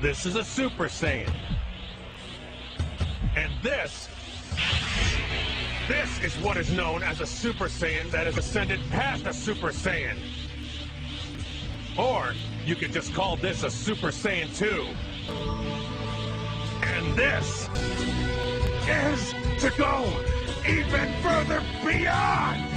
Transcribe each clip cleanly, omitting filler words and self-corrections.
This is a Super Saiyan. And this is what is known as a Super Saiyan that has ascended past a Super Saiyan. Or you could just call this a Super Saiyan 2. And this is to go even further beyond.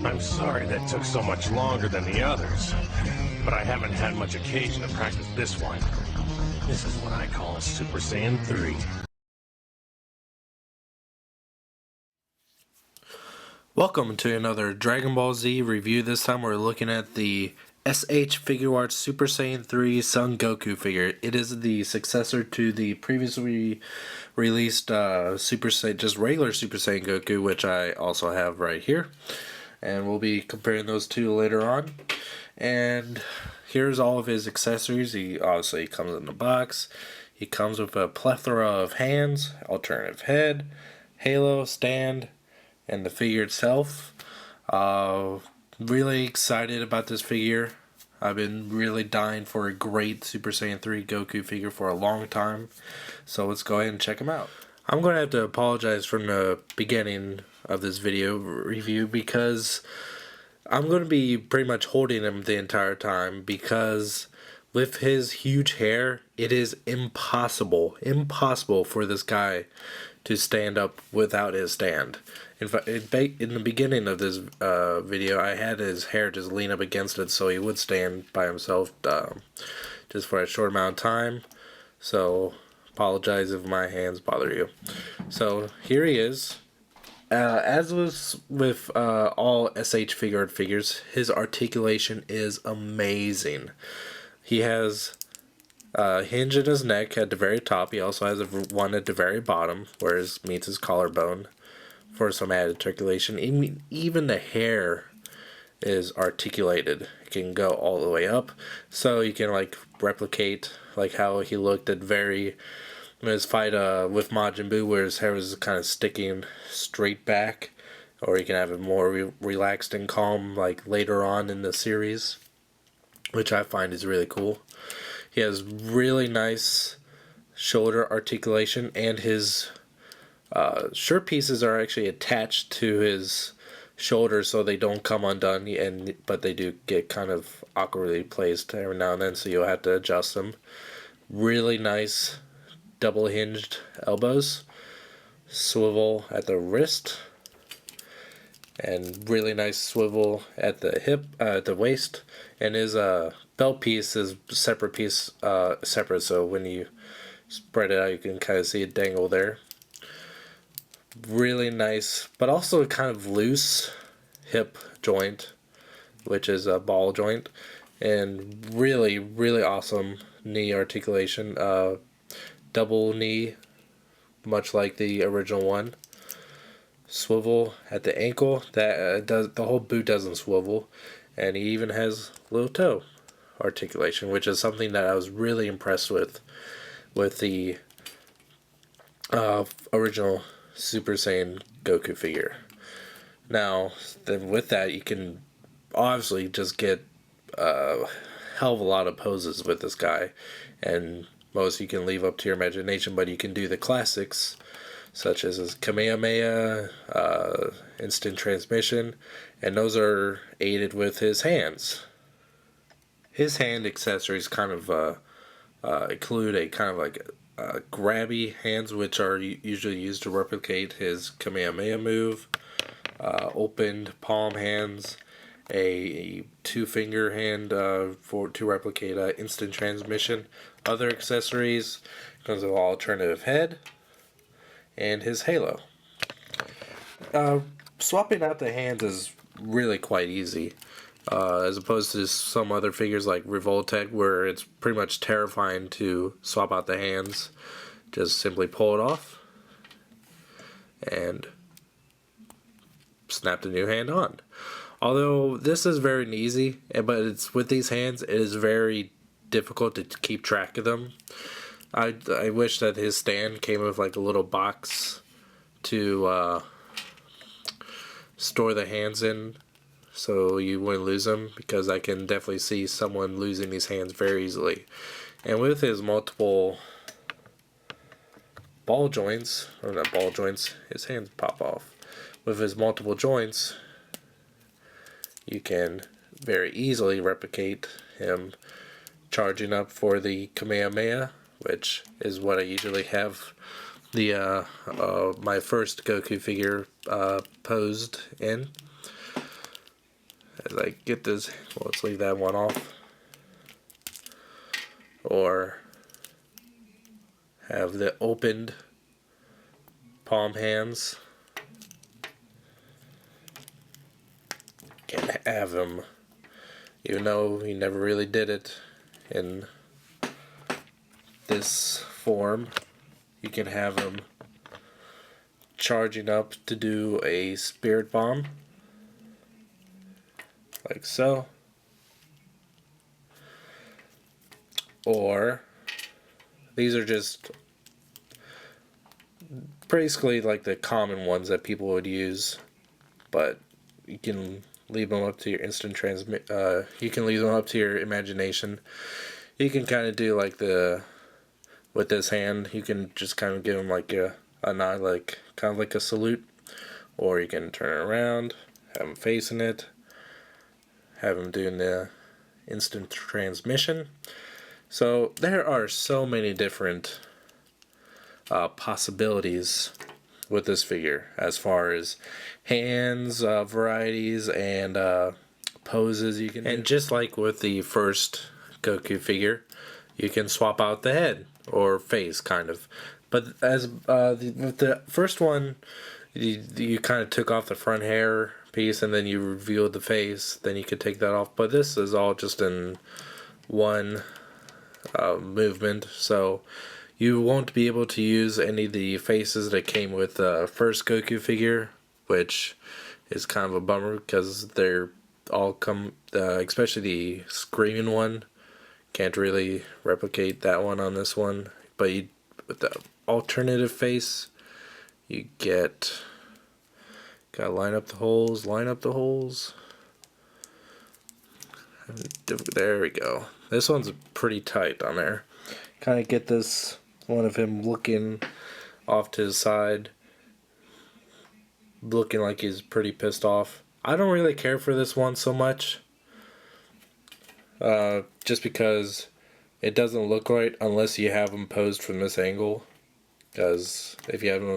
I'm sorry that took so much longer than the others, but I haven't had much occasion to practice this one. This is what I call Super Saiyan 3. Welcome to another Dragon Ball Z review. This time we're looking at the s.h.figuarts Super Saiyan 3 Son Goku figure. It is the successor to the previously released Super Saiyan, just regular Super Saiyan Goku, which I also have right here. And we'll be comparing those two later on. And here's all of his accessories. He obviously comes in the box. He comes with a plethora of hands, alternative head, halo, stand, and the figure itself. Really excited about this figure. I've been really dying for a great Super Saiyan 3 Goku figure for a long time. So let's go ahead and check him out. I'm going to have to apologize from the beginning of this video review because I'm going to be pretty much holding him the entire time, because with his huge hair, it is impossible for this guy to stand up without his stand. In fact, in the beginning of this video, I had his hair just lean up against it so he would stand by himself just for a short amount of time. So apologize if my hands bother you. So here he is. As was with all s.h.figuarts figures, his articulation is amazing. He has a hinge in his neck at the very top. He also has one at the very bottom where it meets his collarbone for some added articulation. Even the hair is articulated. It can go all the way up, so you can like replicate like how he looked at his fight with Majin Buu, where his hair was kind of sticking straight back, or you can have it more relaxed and calm like later on in the series, which I find is really cool. He has really nice shoulder articulation, and his shirt pieces are actually attached to his shoulders so they don't come undone, but they do get kind of awkwardly placed every now and then, so you'll have to adjust them. Really nice double hinged elbows, swivel at the wrist, and really nice swivel at the hip, at the waist. And his belt piece is separate, so when you spread it out you can kind of see it dangle there. Really nice, but also kind of loose hip joint, which is a ball joint, and really awesome knee articulation. Double knee, much like the original one. Swivel at the ankle. That the whole boot doesn't swivel, and he even has little toe articulation, which is something that I was really impressed with the original Super Saiyan Goku figure. Now, then with that, you can obviously just get a hell of a lot of poses with this guy, and most you can leave up to your imagination, but you can do the classics such as his Kamehameha, instant transmission, and those are aided with his hands. His hand accessories kind of include a kind of like grabby hands, which are usually used to replicate his Kamehameha move, opened palm hands, a two-finger hand to replicate instant transmission. Other accessories comes with alternative head and his halo. Swapping out the hands is really quite easy, as opposed to some other figures like Revoltech, where it's pretty much terrifying to swap out the hands. Just simply pull it off and snap the new hand on. Although this is very easy, but it's with these hands, it is very difficult to keep track of them. I wish that his stand came with like a little box to store the hands in, so you wouldn't lose them, because I can definitely see someone losing these hands very easily. And with his multiple ball joints, or not ball joints, his hands pop off. With his multiple joints, you can very easily replicate him charging up for the Kamehameha, which is what I usually have the my first Goku figure posed in. As I get this, well, let's leave that one off, or have the opened palm hands. Can have him, even though he never really did it in this form, you can have him charging up to do a spirit bomb, like so. Or these are just basically like the common ones that people would use, but you can leave them up to your instant transmit. You can leave them up to your imagination. You can kind of do like with this hand, you can just kind of give him like a nod, like kind of like a salute, or you can turn it around, have him facing it, have him doing the instant transmission. So there are so many different possibilities with this figure as far as hands, varieties, and poses you can do. And just like with the first Goku figure, you can swap out the head or face, kind of. But as with the first one, you kind of took off the front hair piece and then you revealed the face, then you could take that off. But this is all just in one movement, so you won't be able to use any of the faces that came with the first Goku figure, which is kind of a bummer because they're all especially the screaming one. Can't really replicate that one on this one, but with the alternative face, you gotta line up the holes. There we go. This one's pretty tight on there. Kind of get this one of him looking off to his side, looking like he's pretty pissed off. I don't really care for this one so much, just because it doesn't look right unless you have him posed from this angle. Because if you have him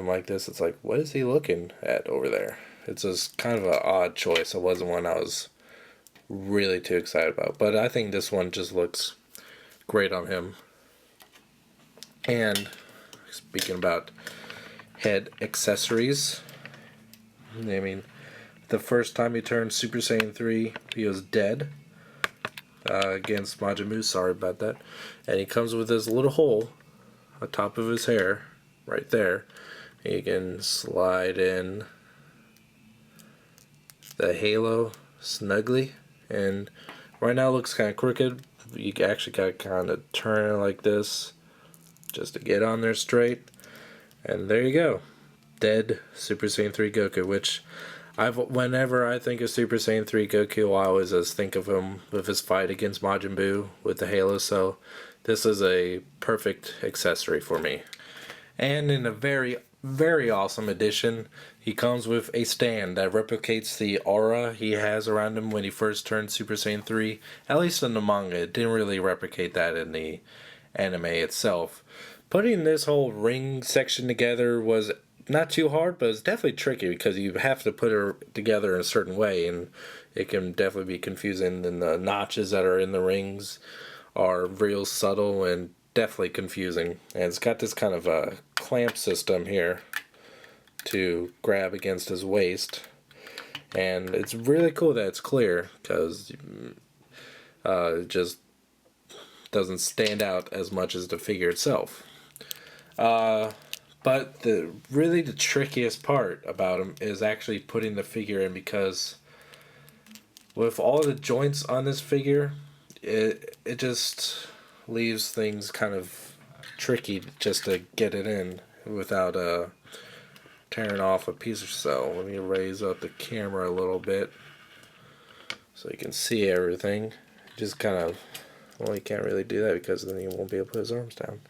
like this, it's like, what is he looking at over there? It's just kind of an odd choice. It wasn't one I was really too excited about, but I think this one just looks great on him. And speaking about head accessories, I mean, the first time he turned Super Saiyan 3, he was dead against Majin Buu. Sorry about that. And he comes with this little hole on top of his hair, right there. And you can slide in the halo snugly, and right now it looks kind of crooked. You actually got to kind of turn it like this just to get on there straight, and there you go. Dead Super Saiyan 3 Goku, which whenever I think of Super Saiyan 3 Goku, I always just think of him with his fight against Majin Buu with the halo, so this is a perfect accessory for me. And in a very very awesome addition. He comes with a stand that replicates the aura he has around him when he first turned Super Saiyan 3. At least in the manga, it didn't really replicate that in the anime itself. Putting this whole ring section together was not too hard, but it's definitely tricky because you have to put it together in a certain way, and it can definitely be confusing. And the notches that are in the rings are real subtle and definitely confusing. And it's got this kind of a clamp system here to grab against his waist, and it's really cool that it's clear because it just doesn't stand out as much as the figure itself. But the trickiest part about him is actually putting the figure in, because with all the joints on this figure, it just leaves things kind of tricky just to get it in without tearing off a piece or so. Let me raise up the camera a little bit so you can see everything. Just kind of, well, you can't really do that because then he won't be able to put his arms down.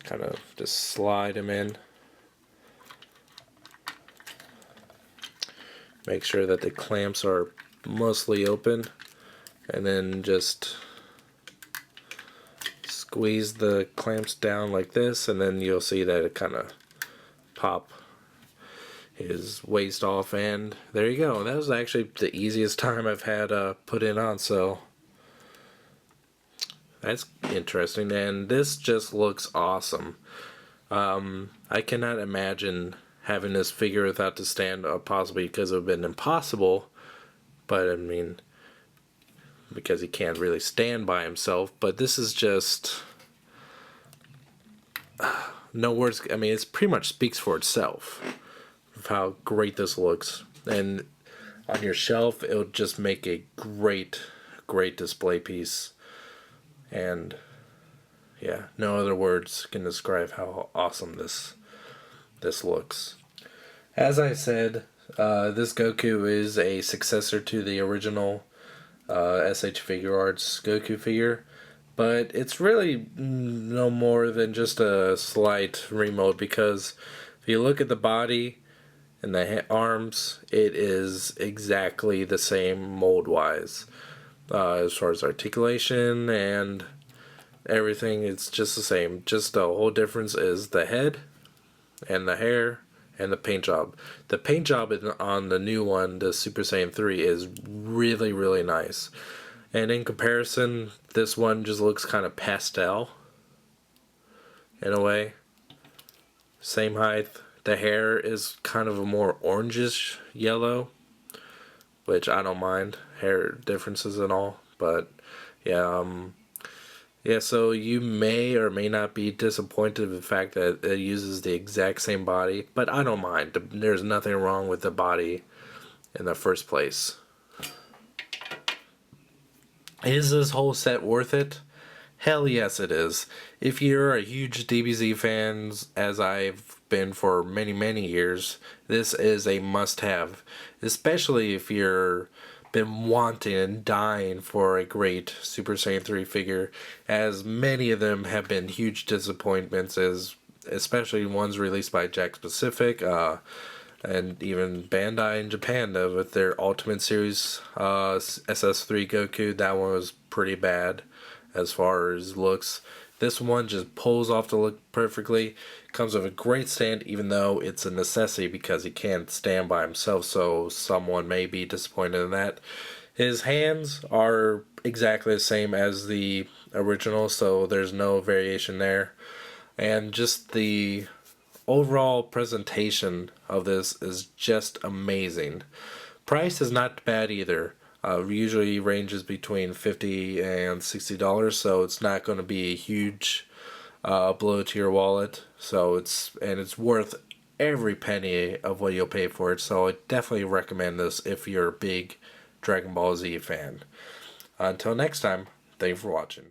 Kind of just slide him in. Make sure that the clamps are mostly open, and then just squeeze the clamps down like this, and then you'll see that it kind of pop his waist off, and there you go. That was actually the easiest time I've had put it on, so that's interesting. And this just looks awesome. I cannot imagine having this figure without the stand up, possibly because it would have been impossible, but I mean, because he can't really stand by himself. But this is just no words. I mean, it pretty much speaks for itself of how great this looks, and on your shelf it would just make a great display piece. And yeah, no other words can describe how awesome this looks. As I said, this Goku is a successor to the original s.h.figuarts Goku figure, but it's really no more than just a slight remode, because if you look at the body and the arms, it is exactly the same mold-wise. As far as articulation and everything, it's just the same. Just the whole difference is the head and the hair and the paint job. The paint job on the new one, the Super Saiyan 3, is really nice. And in comparison, this one just looks kind of pastel in a way. Same height. The hair is kind of a more orangish yellow, which I don't mind. Hair differences and all. But yeah, so you may or may not be disappointed with the fact that it uses the exact same body, but I don't mind. There's nothing wrong with the body in the first place. Is this whole set worth it? Hell yes, it is. If you're a huge DBZ fan, as I've been for many years, this is a must-have. Especially if you're been wanting and dying for a great Super Saiyan 3 figure, as many of them have been huge disappointments, especially ones released by Jack Pacific, and even Bandai in Japan with their Ultimate Series SS3 Goku. That one was pretty bad as far as looks. This one just pulls off the look perfectly. Comes with a great stand, even though it's a necessity because he can't stand by himself, so someone may be disappointed in that. His hands are exactly the same as the original, so there's no variation there. And just the overall presentation of this is just amazing. Price is not bad either. Usually ranges between $50 and $60, so it's not going to be a huge blow to your wallet. So it's worth every penny of what you'll pay for it. So I definitely recommend this if you're a big Dragon Ball Z fan. Until next time, thank you for watching.